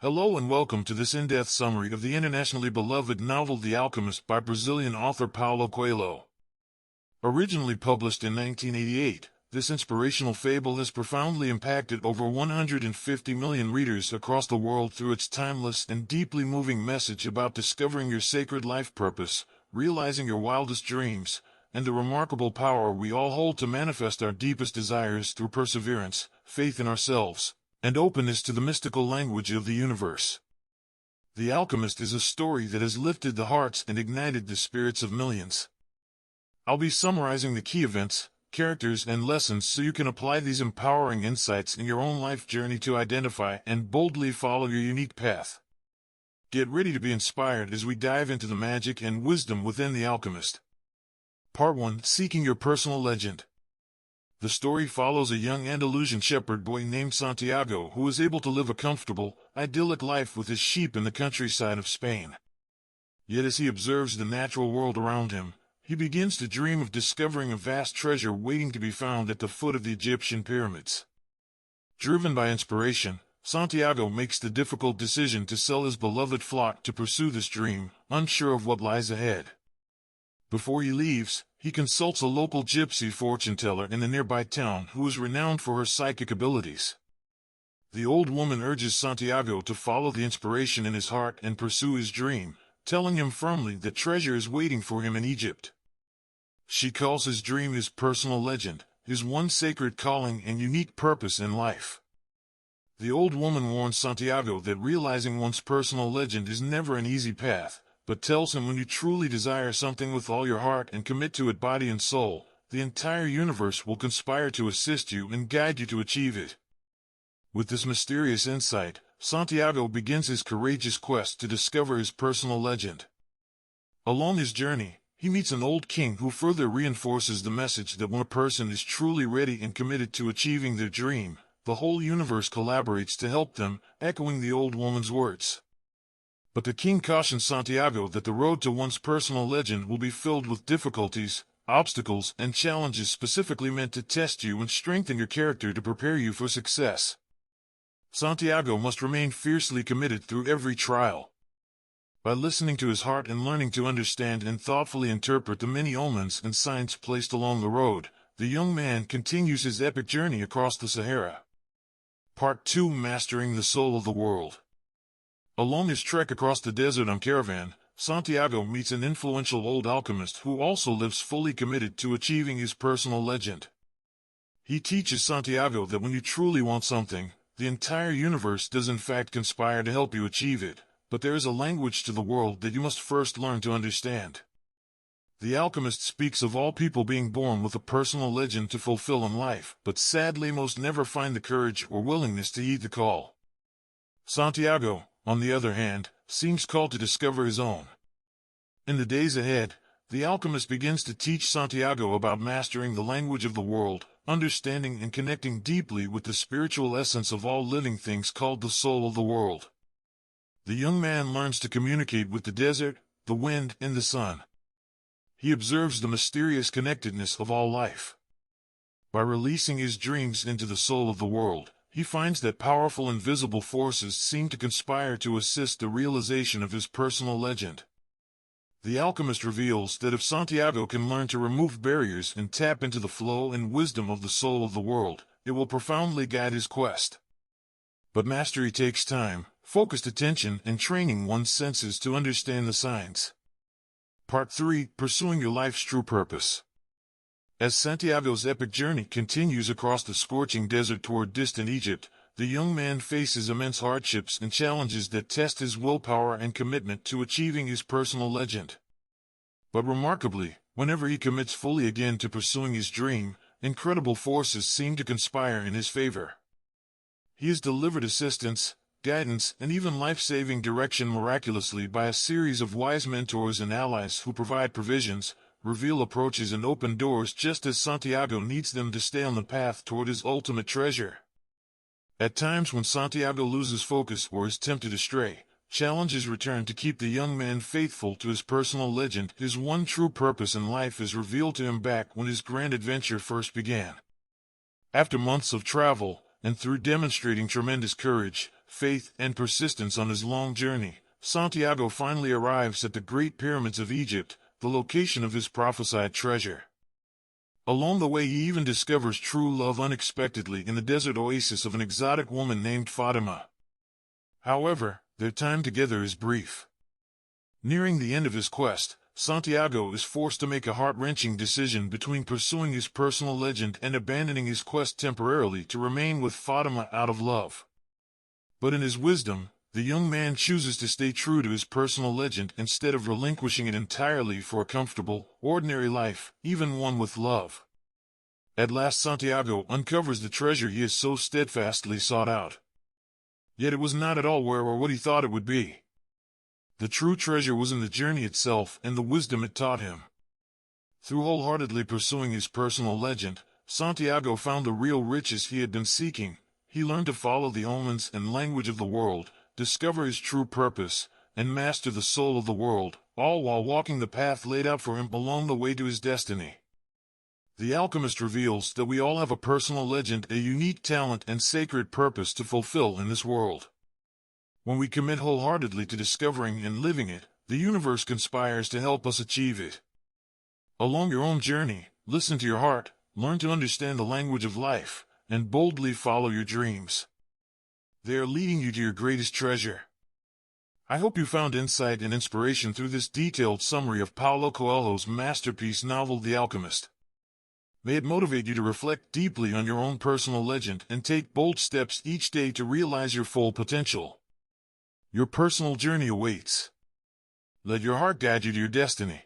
Hello and welcome to this in-depth summary of the internationally beloved novel The Alchemist by Brazilian author Paulo Coelho. Originally published in 1988, this inspirational fable has profoundly impacted over 150 million readers across the world through its timeless and deeply moving message about discovering your sacred life purpose, realizing your wildest dreams, and the remarkable power we all hold to manifest our deepest desires through perseverance, faith in ourselves, and openness to the mystical language of the universe. The Alchemist is a story that has lifted the hearts and ignited the spirits of millions. I'll be summarizing the key events, characters, and lessons so you can apply these empowering insights in your own life journey to identify and boldly follow your unique path. Get ready to be inspired as we dive into the magic and wisdom within The Alchemist. Part 1: Seeking Your Personal Legend. The story follows a young Andalusian shepherd boy named Santiago who is able to live a comfortable, idyllic life with his sheep in the countryside of Spain. Yet as he observes the natural world around him, he begins to dream of discovering a vast treasure waiting to be found at the foot of the Egyptian pyramids. Driven by inspiration, Santiago makes the difficult decision to sell his beloved flock to pursue this dream, unsure of what lies ahead. Before he leaves, he consults a local gypsy fortune-teller in the nearby town who is renowned for her psychic abilities. The old woman urges Santiago to follow the inspiration in his heart and pursue his dream, telling him firmly that treasure is waiting for him in Egypt. She calls his dream his personal legend, his one sacred calling and unique purpose in life. The old woman warns Santiago that realizing one's personal legend is never an easy path, but tells him when you truly desire something with all your heart and commit to it body and soul, the entire universe will conspire to assist you and guide you to achieve it. With this mysterious insight, Santiago begins his courageous quest to discover his personal legend. Along his journey, he meets an old king who further reinforces the message that when a person is truly ready and committed to achieving their dream, the whole universe collaborates to help them, echoing the old woman's words. But the king cautions Santiago that the road to one's personal legend will be filled with difficulties, obstacles, and challenges specifically meant to test you and strengthen your character to prepare you for success. Santiago must remain fiercely committed through every trial. By listening to his heart and learning to understand and thoughtfully interpret the many omens and signs placed along the road, the young man continues his epic journey across the Sahara. Part 2: Mastering the Soul of the World. Along his trek across the desert on caravan, Santiago meets an influential old alchemist who also lives fully committed to achieving his personal legend. He teaches Santiago that when you truly want something, the entire universe does in fact conspire to help you achieve it, but there is a language to the world that you must first learn to understand. The alchemist speaks of all people being born with a personal legend to fulfill in life, but sadly most never find the courage or willingness to heed the call. Santiago, on the other hand, seems called to discover his own. In the days ahead, the alchemist begins to teach Santiago about mastering the language of the world, understanding and connecting deeply with the spiritual essence of all living things called the soul of the world. The young man learns to communicate with the desert, the wind, and the sun. He observes the mysterious connectedness of all life. By releasing his dreams into the soul of the world, he finds that powerful invisible forces seem to conspire to assist the realization of his personal legend. The alchemist reveals that if Santiago can learn to remove barriers and tap into the flow and wisdom of the soul of the world, it will profoundly guide his quest. But mastery takes time, focused attention, and training one's senses to understand the signs. Part 3: Pursuing Your Life's True Purpose. As Santiago's epic journey continues across the scorching desert toward distant Egypt, the young man faces immense hardships and challenges that test his willpower and commitment to achieving his personal legend. But remarkably, whenever he commits fully again to pursuing his dream, incredible forces seem to conspire in his favor. He is delivered assistance, guidance, and even life-saving direction miraculously by a series of wise mentors and allies who provide provisions, reveal approaches, and open doors just as Santiago needs them to stay on the path toward his ultimate treasure. At times when Santiago loses focus or is tempted to stray, challenges return to keep the young man faithful to his personal legend. His one true purpose in life is revealed to him back when his grand adventure first began. After months of travel, and through demonstrating tremendous courage, faith, and persistence on his long journey, Santiago finally arrives at the Great Pyramids of Egypt, the location of his prophesied treasure. Along the way he even discovers true love unexpectedly in the desert oasis of an exotic woman named Fatima. However, their time together is brief. Nearing the end of his quest, Santiago is forced to make a heart-wrenching decision between pursuing his personal legend and abandoning his quest temporarily to remain with Fatima out of love. But in his wisdom, the young man chooses to stay true to his personal legend instead of relinquishing it entirely for a comfortable, ordinary life, even one with love. At last Santiago uncovers the treasure he has so steadfastly sought out. Yet it was not at all where or what he thought it would be. The true treasure was in the journey itself and the wisdom it taught him. Through wholeheartedly pursuing his personal legend, Santiago found the real riches he had been seeking. He learned to follow the omens and language of the world, discover his true purpose, and master the soul of the world, all while walking the path laid out for him along the way to his destiny. The Alchemist reveals that we all have a personal legend, a unique talent and sacred purpose to fulfill in this world. When we commit wholeheartedly to discovering and living it, the universe conspires to help us achieve it. Along your own journey, listen to your heart, learn to understand the language of life, and boldly follow your dreams. They are leading you to your greatest treasure. I hope you found insight and inspiration through this detailed summary of Paulo Coelho's masterpiece novel The Alchemist. May it motivate you to reflect deeply on your own personal legend and take bold steps each day to realize your full potential. Your personal journey awaits. Let your heart guide you to your destiny.